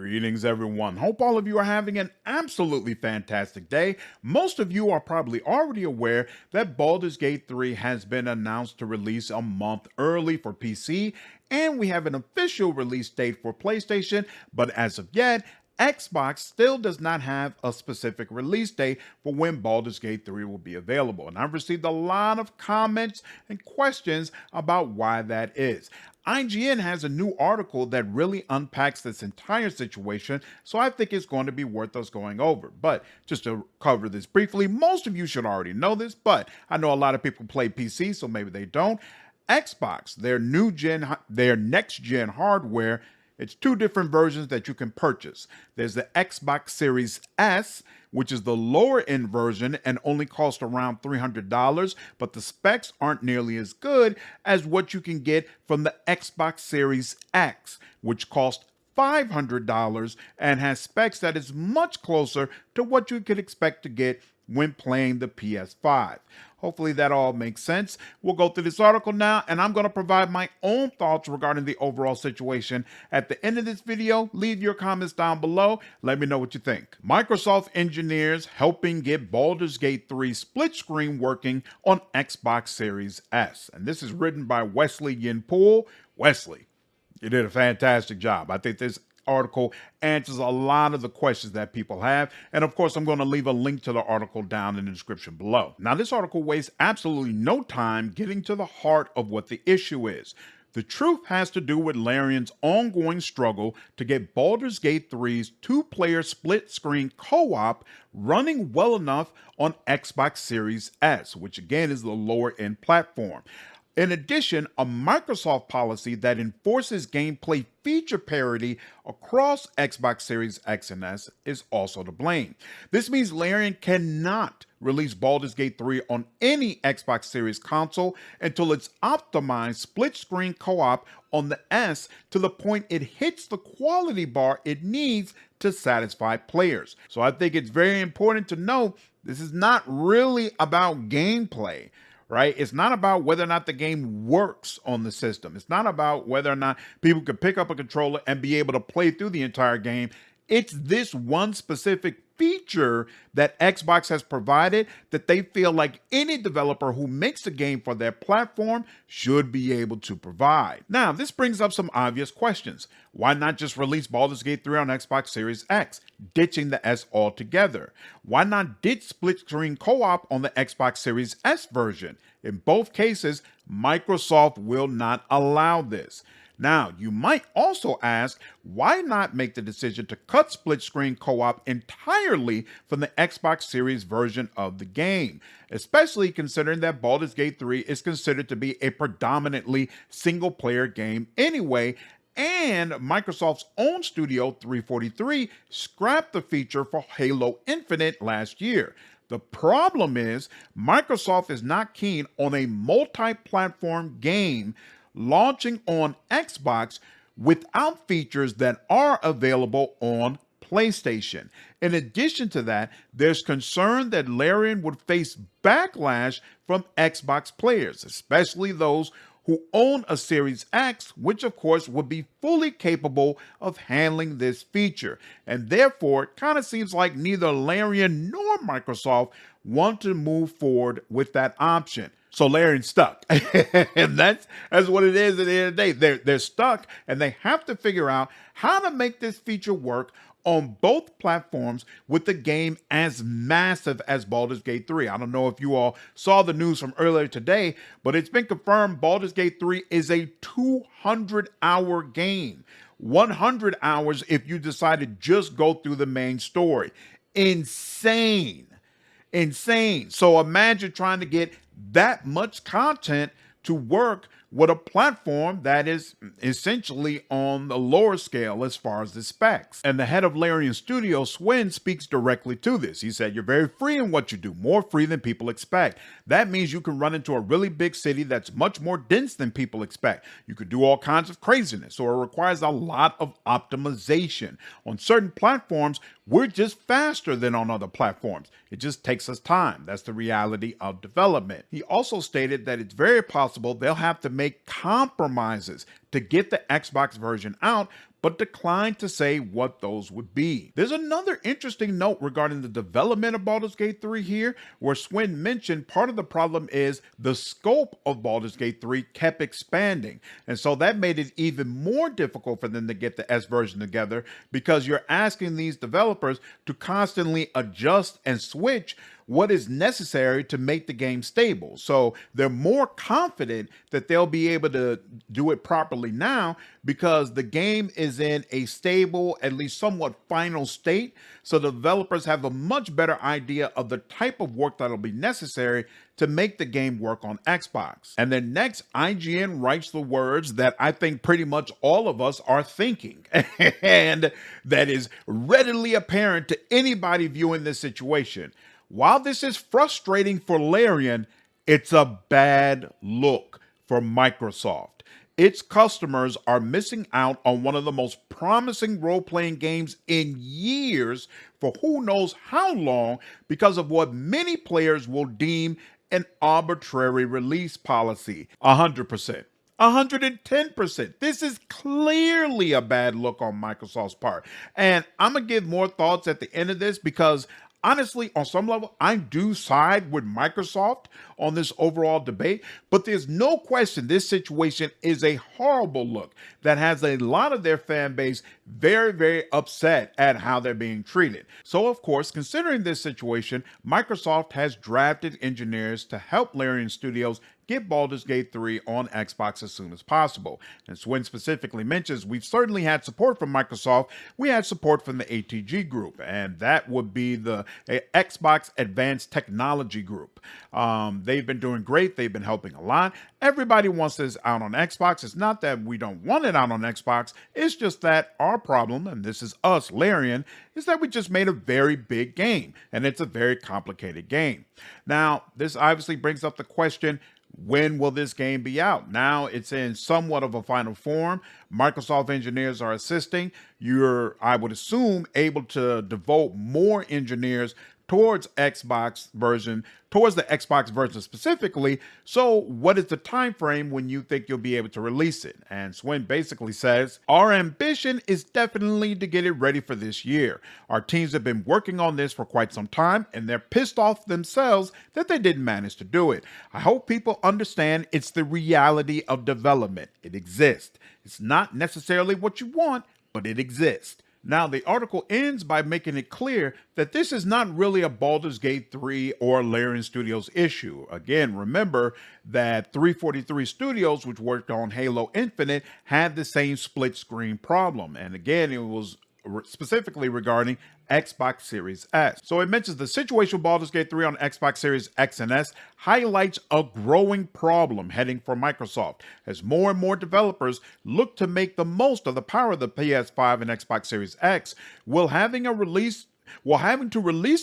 Greetings, everyone. Hope all of you are having an absolutely fantastic day. Most of you are probably already aware that Baldur's Gate 3 has been announced to release a month early for PC, and we have an official release date for PlayStation, but as of yet, Xbox still does not have a specific release date for when Baldur's Gate 3 will be available. And I've received a lot of comments and questions about why that is. IGN has a new article that really unpacks this entire situation, so I think it's going to be worth us going over. But just to cover this briefly, most of you should already know this, but I know a lot of people play PC, so maybe they don't. Xbox, their next gen hardware, it's two different versions that you can purchase. There's the Xbox Series S, which is the lower end version and only costs around $300, but the specs aren't nearly as good as what you can get from the Xbox Series X, which costs $500 and has specs that is much closer to what you could expect to get when playing the PS5. Hopefully that all makes sense. We'll go through this article now, and I'm going to provide my own thoughts regarding the overall situation. At the end of this video, leave your comments down below. Let me know what you think. Microsoft engineers helping get Baldur's Gate 3 split screen working on Xbox Series S. And this is written by Wesley Yin-Poole. Wesley, you did a fantastic job. I think this article answers a lot of the questions that people have. And of course, I'm going to leave a link to the article down in the description below. Now, this article wastes absolutely no time getting to the heart of what the issue is. The truth has to do with Larian's ongoing struggle to get Baldur's Gate 3's two-player split-screen co-op running well enough on Xbox Series S, which again is the lower-end platform. In addition, a Microsoft policy that enforces gameplay feature parity across Xbox Series X and S is also to blame. This means Larian cannot release Baldur's Gate 3 on any Xbox Series console until it's optimized split-screen co-op on the S to the point it hits the quality bar it needs to satisfy players. So I think it's very important to know this is not really about gameplay. Right? It's not about whether or not the game works on the system. It's not about whether or not people could pick up a controller and be able to play through the entire game. It's this one specific feature that Xbox has provided that they feel like any developer who makes a game for their platform should be able to provide. Now, this brings up some obvious questions. Why not just release Baldur's Gate 3 on Xbox Series X, ditching the S altogether? Why not ditch split-screen co-op on the Xbox Series S version? In both cases, Microsoft will not allow this. Now, you might also ask, why not make the decision to cut split-screen co-op entirely from the Xbox Series version of the game, especially considering that Baldur's Gate 3 is considered to be a predominantly single-player game anyway, and Microsoft's own studio, 343, scrapped the feature for Halo Infinite last year. The problem is, Microsoft is not keen on a multi-platform game launching on Xbox without features that are available on PlayStation. In addition to that, there's concern that Larian would face backlash from Xbox players, especially those who own a Series X, which of course would be fully capable of handling this feature. And therefore, it kind of seems like neither Larian nor Microsoft want to move forward with that option. So Larian's stuck. And that's what it is at the end of the day. They're stuck, and they have to figure out how to make this feature work on both platforms with the game as massive as Baldur's Gate 3. I don't know if you all saw the news from earlier today, but it's been confirmed Baldur's Gate 3 is a 200-hour game. 100 hours if you decide to just go through the main story. Insane. So imagine trying to get that much content to work with a platform that is essentially on the lower scale as far as the specs. And the head of Larian Studio, Swen, speaks directly to this. He said, "You're very free in what you do, more free than people expect. That means you can run into a really big city that's much more dense than people expect. You could do all kinds of craziness, so it requires a lot of optimization. On certain platforms, we're just faster than on other platforms. It just takes us time. That's the reality of development." He also stated that it's very possible they'll have to make compromises to get the Xbox version out, but declined to say what those would be. There's another interesting note regarding the development of Baldur's Gate 3 here, where Swen mentioned part of the problem is the scope of Baldur's Gate 3 kept expanding. And so that made it even more difficult for them to get the S version together, because you're asking these developers to constantly adjust and switch what is necessary to make the game stable. So they're more confident that they'll be able to do it properly now because the game is in a stable, at least somewhat final state. So the developers have a much better idea of the type of work that'll be necessary to make the game work on Xbox. And then next, IGN writes the words that I think pretty much all of us are thinking, and that is readily apparent to anybody viewing this situation. While this is frustrating for Larian, it's a bad look for Microsoft. Its customers are missing out on one of the most promising role-playing games in years for who knows how long because of what many players will deem an arbitrary release policy. 100%. 110%. This is clearly a bad look on Microsoft's part. And I'm going to give more thoughts at the end of this because honestly, on some level, I do side with Microsoft on this overall debate, but there's no question this situation is a horrible look that has a lot of their fan base very, very upset at how they're being treated. So, of course, considering this situation, Microsoft has drafted engineers to help Larian Studios get Baldur's Gate 3 on Xbox as soon as possible. And Swen specifically mentions we've certainly had support from Microsoft. We had support from the ATG group, and that would be the Xbox Advanced Technology Group. They've been doing great. They've been helping a lot. Everybody wants this out on Xbox. It's not that we don't want it out on Xbox. It's just that our problem, and this is us, Larian, is that we just made a very big game, and it's a very complicated game. Now, this obviously brings up the question, when will this game be out? Now it's in somewhat of a final form. Microsoft engineers are assisting. You're, I would assume, able to devote more engineers towards the Xbox version specifically. So what is the time frame when you think you'll be able to release it? And Swen basically says, our ambition is definitely to get it ready for this year. Our teams have been working on this for quite some time, and they're pissed off themselves that they didn't manage to do it. I hope people understand it's the reality of development. It exists. It's not necessarily what you want, but it exists. Now, the article ends by making it clear that this is not really a Baldur's Gate 3 or Larian Studios issue. Again, remember that 343 Studios, which worked on Halo Infinite, had the same split screen problem. And again, it was specifically regarding Xbox Series S. So it mentions the situation with Baldur's Gate 3 on Xbox Series X and S highlights a growing problem heading for Microsoft as more and more developers look to make the most of the power of the PS5 and Xbox Series X, while having to release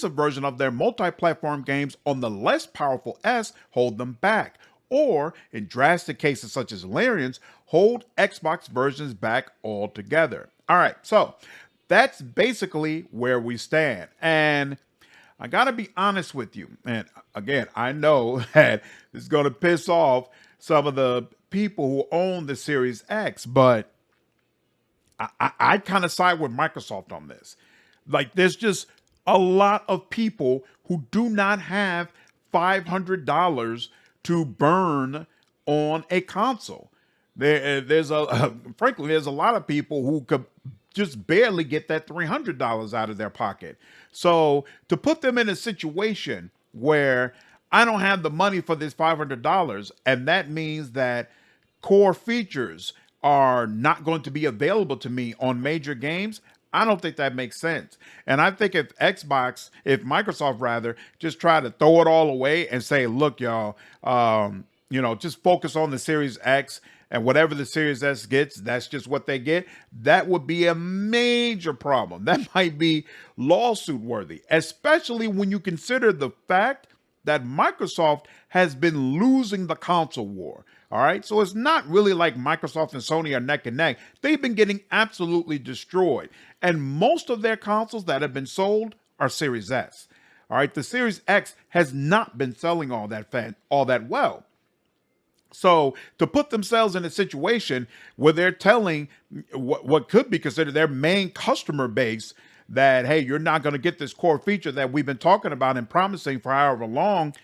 a version of their multi-platform games on the less powerful S hold them back, or in drastic cases such as Larian's, hold Xbox versions back altogether. All right, so that's basically where we stand. And I got to be honest with you. And again, I know that this is going to piss off some of the people who own the Series X, but I kind of side with Microsoft on this. Like, there's just a lot of people who do not have $500 to burn on a console. There's a lot of people who could just barely get that $300 out of their pocket. So to put them in a situation where I don't have the money for this $500, and that means that core features are not going to be available to me on major games, I don't think that makes sense. And I think if Microsoft rather, just try to throw it all away and say, look, y'all, just focus on the Series X, and whatever the Series S gets, that's just what they get, that would be a major problem. That might be lawsuit worthy, especially when you consider the fact that Microsoft has been losing the console war. All right, so it's not really like Microsoft and Sony are neck and neck. They've been getting absolutely destroyed. And most of their consoles that have been sold are Series S. All right, the Series X has not been selling all that well. So to put themselves in a situation where they're telling what could be considered their main customer base that, hey, you're not going to get this core feature that we've been talking about and promising for however long,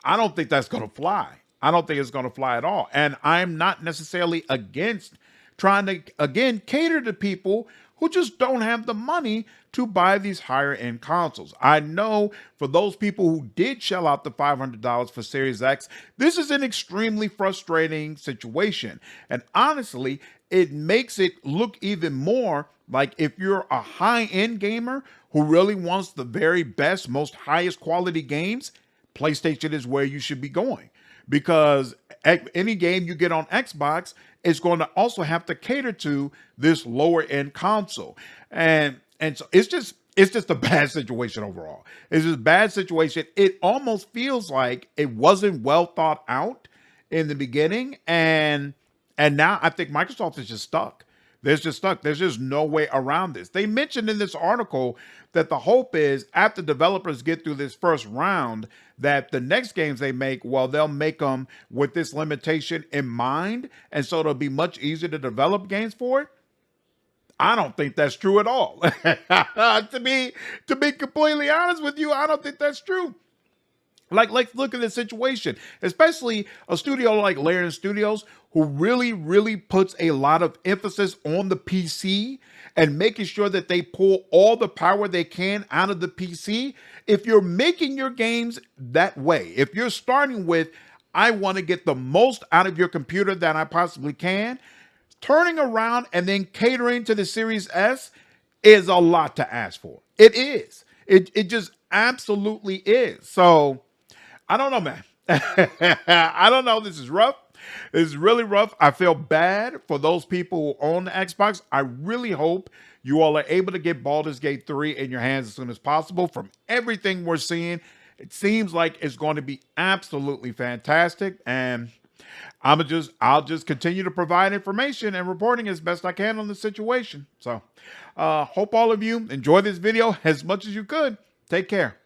I don't think that's going to fly. I don't think it's going to fly at all. And I'm not necessarily against trying to, again, cater to people who just don't have the money to buy these higher end consoles. I know for those people who did shell out the $500 for Series X, this is an extremely frustrating situation. And honestly, it makes it look even more like if you're a high end gamer who really wants the very best, most highest quality games, PlayStation is where you should be going, because any game you get on Xbox is going to also have to cater to this lower end console. And so it's just a bad situation overall. It's just a bad situation. It almost feels like it wasn't well thought out in the beginning, and now I think Microsoft is just stuck. There's just stuck. There's just no way around this. They mentioned in this article that the hope is after developers get through this first round, that the next games they make, well, they'll make them with this limitation in mind. And so it'll be much easier to develop games for it. I don't think that's true at all. To be completely honest with you, I don't think that's true. Like, let's look at the situation, especially a studio like Larian Studios, who really puts a lot of emphasis on the PC and making sure that they pull all the power they can out of the PC. If you're making your games that way, if you're starting with, I want to get the most out of your computer that I possibly can, turning around and then catering to the Series S is a lot to ask for. It is. It just absolutely is. So I don't know, man. I don't know. This is rough. This is really rough. I feel bad for those people who own the Xbox. I really hope you all are able to get Baldur's Gate 3 in your hands as soon as possible. From everything we're seeing, it seems like it's going to be absolutely fantastic. And I'll just continue to provide information and reporting as best I can on the situation. So hope all of you enjoy this video as much as you could. Take care.